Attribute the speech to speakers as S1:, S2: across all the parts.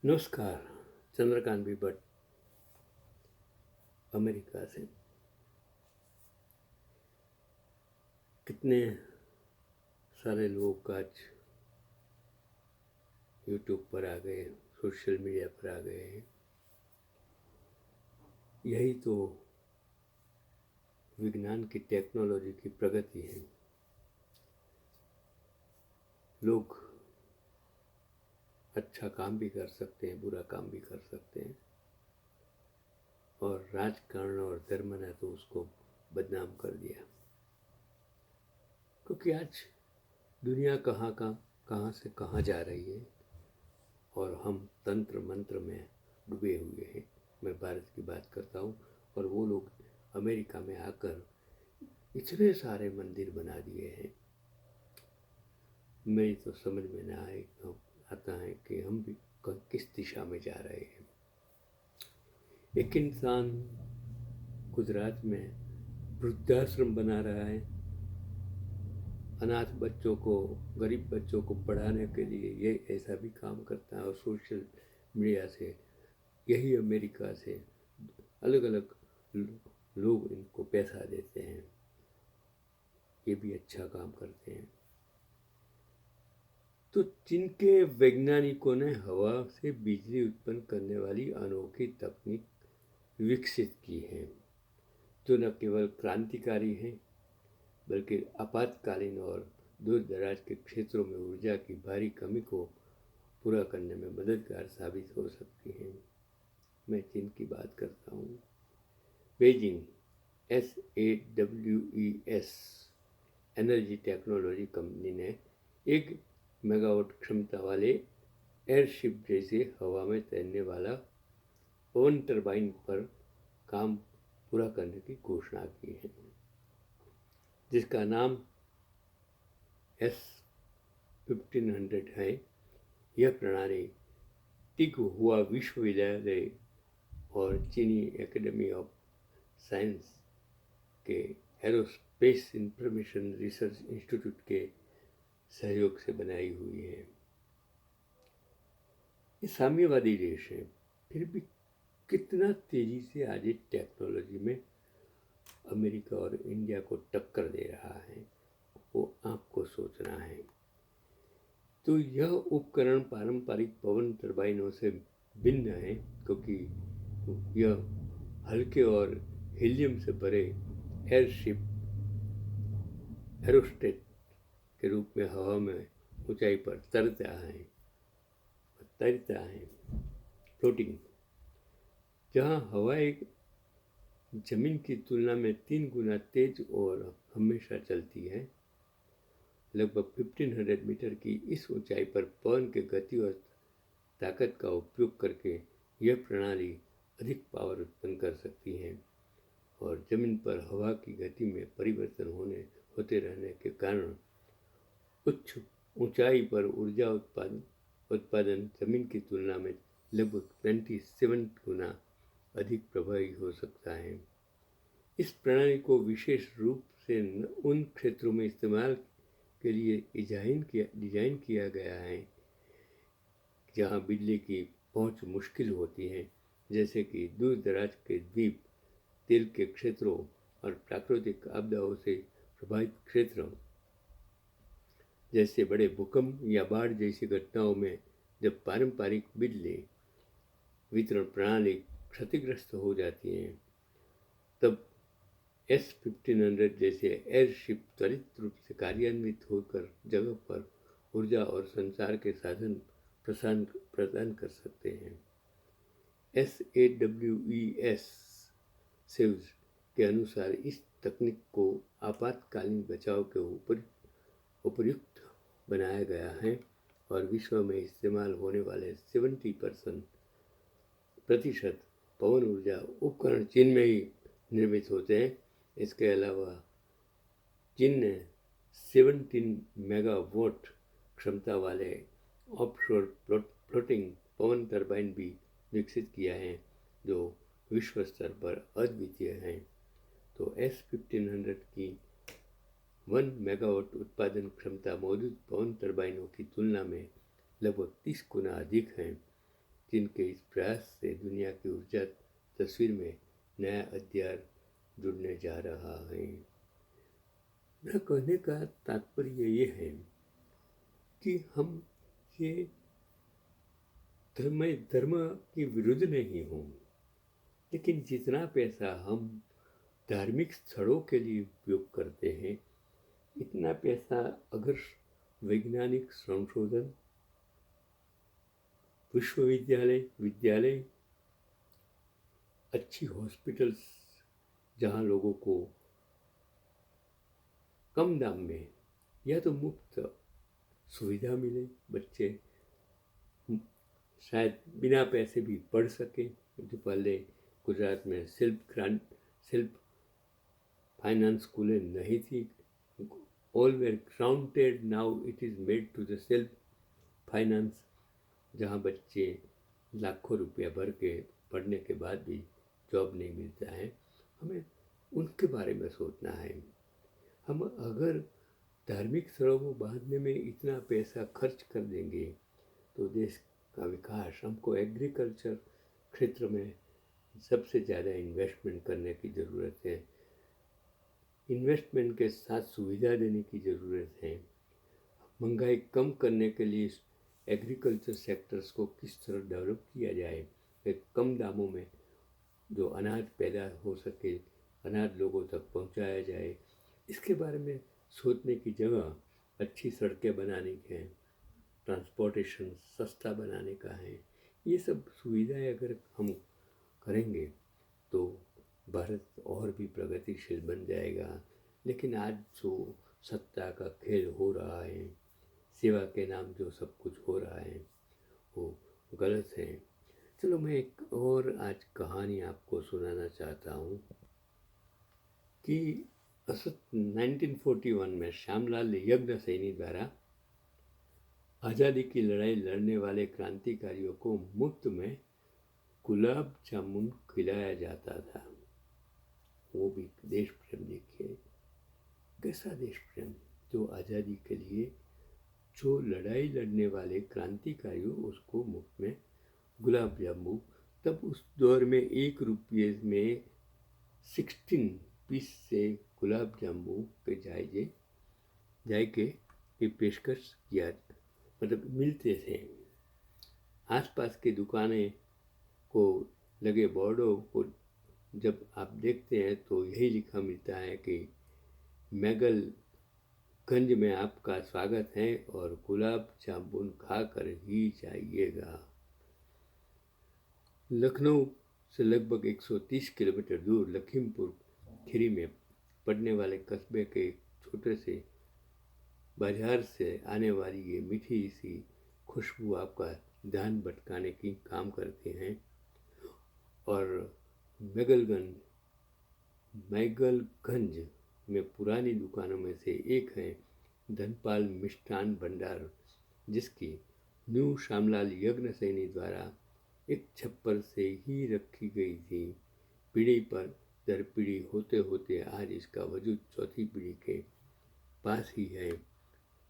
S1: नमस्कार। चंद्रकांत भी भट्ट, अमेरिका से। कितने सारे लोग आज यूट्यूब पर आ गए, सोशल मीडिया पर आ गए हैं। यही तो विज्ञान की, टेक्नोलॉजी की प्रगति है। लोग अच्छा काम भी कर सकते हैं, बुरा काम भी कर सकते हैं, और राजकारण और धर्म ने तो उसको बदनाम कर दिया। क्योंकि आज दुनिया कहाँ से कहाँ जा रही है, और हम तंत्र मंत्र में डूबे हुए हैं। मैं भारत की बात करता हूँ, और वो लोग अमेरिका में आकर इतने सारे मंदिर बना दिए हैं। मेरी तो समझ में ना आता है कि हम भी किस दिशा में जा रहे हैं। एक इंसान गुजरात में वृद्धाश्रम बना रहा है, अनाथ बच्चों को, गरीब बच्चों को पढ़ाने के लिए ये ऐसा भी काम करता है, और सोशल मीडिया से, यही अमेरिका से अलग अलग लोग इनको पैसा देते हैं। ये भी अच्छा काम करते हैं। तो चीन के वैज्ञानिकों ने हवा से बिजली उत्पन्न करने वाली अनोखी तकनीक विकसित की है, जो न केवल क्रांतिकारी है, बल्कि आपातकालीन और दूर दराज के क्षेत्रों में ऊर्जा की भारी कमी को पूरा करने में मददगार साबित हो सकती है। मैं चीन की बात करता हूँ। Beijing SAWES energy technology company ने 1 मेगावाट क्षमता वाले एयरशिप जैसे हवा में तैरने वाला पवन टरबाइन पर काम पूरा करने की घोषणा की है, जिसका नाम S1500 है। यह प्रणाली टिक हुआ विश्वविद्यालय और चीनी एकेडमी ऑफ साइंस के एरोस्पेस इंफॉर्मेशन रिसर्च इंस्टीट्यूट के सहयोग से बनाई हुई है। ये साम्यवादी देश है, फिर भी कितना तेजी से आज टेक्नोलॉजी में अमेरिका और इंडिया को टक्कर दे रहा है, वो आपको सोचना है। तो यह उपकरण पारंपरिक पवन टर्बाइनों से भिन्न है, क्योंकि यह हल्के और हीलियम से भरे एयरशिप एरोस्टेट के रूप में हवा में ऊंचाई पर तैरता है फ्लोटिंग, जहां हवा एक जमीन की तुलना में 3 गुना तेज और हमेशा चलती है। लगभग 1500 मीटर की इस ऊंचाई पर पवन की गति और ताकत का उपयोग करके यह प्रणाली अधिक पावर उत्पन्न कर सकती है, और जमीन पर हवा की गति में परिवर्तन होते रहने के कारण उच्च ऊंचाई पर ऊर्जा उत्पादन जमीन की तुलना में लगभग 27 गुना अधिक प्रभावी हो सकता है। इस प्रणाली को विशेष रूप से उन क्षेत्रों में इस्तेमाल के लिए डिजाइन किया गया है जहां बिजली की पहुंच मुश्किल होती है, जैसे कि दूर दराज के द्वीप, तेल के क्षेत्रों और प्राकृतिक आपदाओं से प्रभावित क्षेत्रों, जैसे बड़े भूकंप या बाढ़ जैसी घटनाओं में जब पारंपरिक बिजली वितरण प्रणाली क्षतिग्रस्त हो जाती है, तब S1500 जैसे एयरशिप त्वरित रूप से कार्यान्वित होकर जगह पर ऊर्जा और संचार के साधन प्रदान कर सकते हैं। SAWES सेव्स के अनुसार इस तकनीक को आपातकालीन बचाव के उपयुक्त बनाया गया है, और विश्व में इस्तेमाल होने वाले 70% पवन ऊर्जा उपकरण चीन में ही निर्मित होते हैं। इसके अलावा चीन ने 17 मेगावाट क्षमता वाले ऑफशोर फ्लोटिंग पवन टरबाइन भी विकसित किया है, जो विश्व स्तर पर अद्वितीय हैं। तो S1500 की 1 मेगावाट उत्पादन क्षमता मौजूद पवन टरबाइनों की तुलना में लगभग 30 गुना अधिक है। जिनके इस प्रयास से दुनिया की ऊर्जा तस्वीर में नया अध्याय जुड़ने जा रहा है। मेरा कहने का तात्पर्य ये है कि हम ये धर्म के विरुद्ध नहीं हों, लेकिन जितना पैसा हम धार्मिक स्थलों के लिए उपयोग करते हैं, इतना पैसा अगर वैज्ञानिक संशोधन, विद्यालय, अच्छी हॉस्पिटल्स जहाँ लोगों को कम दाम में या तो मुफ्त सुविधा मिले, बच्चे शायद बिना पैसे भी पढ़ सकें। जो पहले गुजरात में सेल्फ फाइनेंस स्कूलें नहीं थी, all were grounded, now it is made to the self finance, जहाँ बच्चे लाखों रुपया भर के पढ़ने के बाद भी जॉब नहीं मिलता है। हमें उनके बारे में सोचना है। हम अगर धार्मिक स्थलों को बांधने में इतना पैसा खर्च कर देंगे तो देश का विकास, हमको एग्रीकल्चर क्षेत्र में सबसे ज़्यादा इन्वेस्टमेंट करने की ज़रूरत है। इन्वेस्टमेंट के साथ सुविधा देने की ज़रूरत है। महंगाई कम करने के लिए एग्रीकल्चर सेक्टर्स को किस तरह डेवलप किया जाए, एक कम दामों में जो अनाज पैदा हो सके, अनाज लोगों तक पहुंचाया जाए, इसके बारे में सोचने की जगह अच्छी सड़कें बनाने की है, ट्रांसपोर्टेशन सस्ता बनाने का है। ये सब सुविधाएं अगर हम करेंगे तो भारत और भी प्रगतिशील बन जाएगा। लेकिन आज जो सत्ता का खेल हो रहा है, सेवा के नाम जो सब कुछ हो रहा है, वो गलत है। चलो मैं एक और आज कहानी आपको सुनाना चाहता हूँ कि 1941 में श्यामलाल यज्ञसेनी द्वारा आज़ादी की लड़ाई लड़ने वाले क्रांतिकारियों को मुफ्त में गुलाब जामुन खिलाया जाता था। वो भी देश प्रेम, देखिए कैसा देश प्रेम, जो आज़ादी के लिए जो लड़ाई लड़ने वाले क्रांतिकारियों उसको मुफ्त में गुलाब जामुन। तब उस दौर में 1 रुपये में 16 पीस से गुलाब जामुन के जायके की पेशकश किया, मतलब मिलते थे। आसपास की दुकानें को लगे बोर्डों को जब आप देखते हैं तो यही लिखा मिलता है कि मैगलगंज में आपका स्वागत है और गुलाब जामुन खाकर ही जाइएगा। लखनऊ से लगभग 130 किलोमीटर दूर लखीमपुर खीरी में पड़ने वाले कस्बे के छोटे से बाजार से आने वाली ये मीठी सी खुशबू आपका ध्यान भटकाने की काम करते हैं। और मैगलगंज में पुरानी दुकानों में से एक है धनपाल मिष्ठान भंडार, जिसकी न्यू श्यामलाल यज्ञसेनी द्वारा एक छप्पर से ही रखी गई थी। पीढ़ी पर दर पीढ़ी होते होते आज इसका वजूद चौथी पीढ़ी के पास ही है।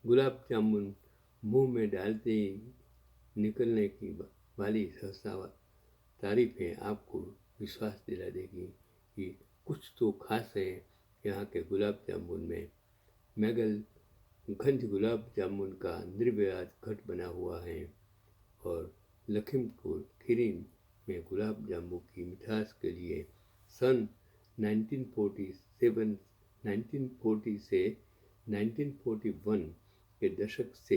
S1: गुलाब जामुन मुंह में डालते ही निकलने की वाली सहसा तारीफें आपको विश्वास दिला देगी कि कुछ तो खास है यहाँ के गुलाब जामुन में। मैगलगंज गुलाब जामुन का निर्विवाद घट बना हुआ है और लखीमपुर खीरी में गुलाब जामुन की मिठास के लिए सन 1940 से 1941 के दशक से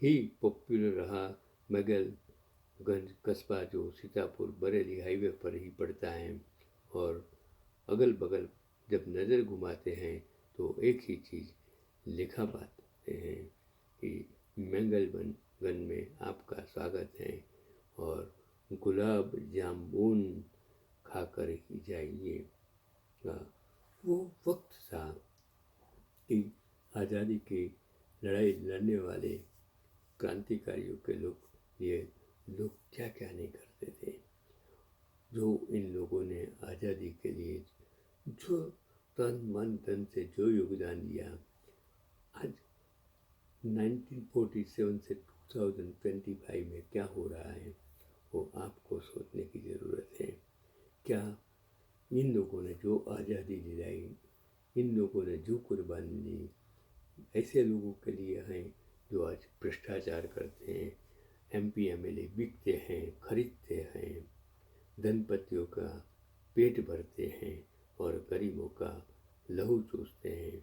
S1: ही पॉपुलर रहा। मैगलगंज कस्बा जो सीतापुर बरेली हाईवे पर ही पड़ता है और अगल बगल जब नज़र घुमाते हैं तो एक ही चीज़ लिखा पाते हैं कि मैगलगंज में आपका स्वागत है और गुलाब जामुन खाकर ही जाइए। वो वक्त था कि आज़ादी की लड़ाई लड़ने वाले क्रांतिकारियों के लोग क्या क्या नहीं करते थे। जो इन लोगों ने आज़ादी के लिए जो तन मन धन से जो योगदान दिया, आज 1947 से 2025 में क्या हो रहा है। जो आज़ादी दिलाई, इन लोगों ने जो कुर्बानी दी, ऐसे लोगों के लिए हैं जो आज भ्रष्टाचार करते हैं, MP MLA बिकते हैं, खरीदते हैं, धनपतियों का पेट भरते हैं और गरीबों का लहू चूसते हैं।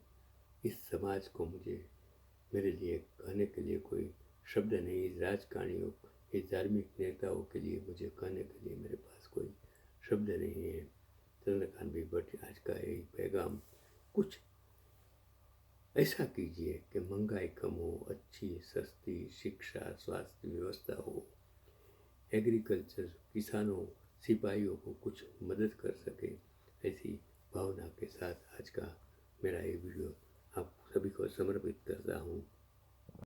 S1: इस समाज को मेरे लिए कहने के लिए कोई शब्द नहीं। इस राजकारणियों, इस धार्मिक नेताओं के लिए मुझे कहने के लिए मेरे पास कोई शब्द नहीं है। चंद्रकांत भाई भट्ट आज का यही पैगाम, कुछ ऐसा कीजिए कि महंगाई कम हो, अच्छी सस्ती शिक्षा स्वास्थ्य व्यवस्था हो, एग्रीकल्चर किसानों सिपाहियों को कुछ मदद कर सके। ऐसी भावना के साथ आज का मेरा ये वीडियो आप सभी को समर्पित करता हूँ।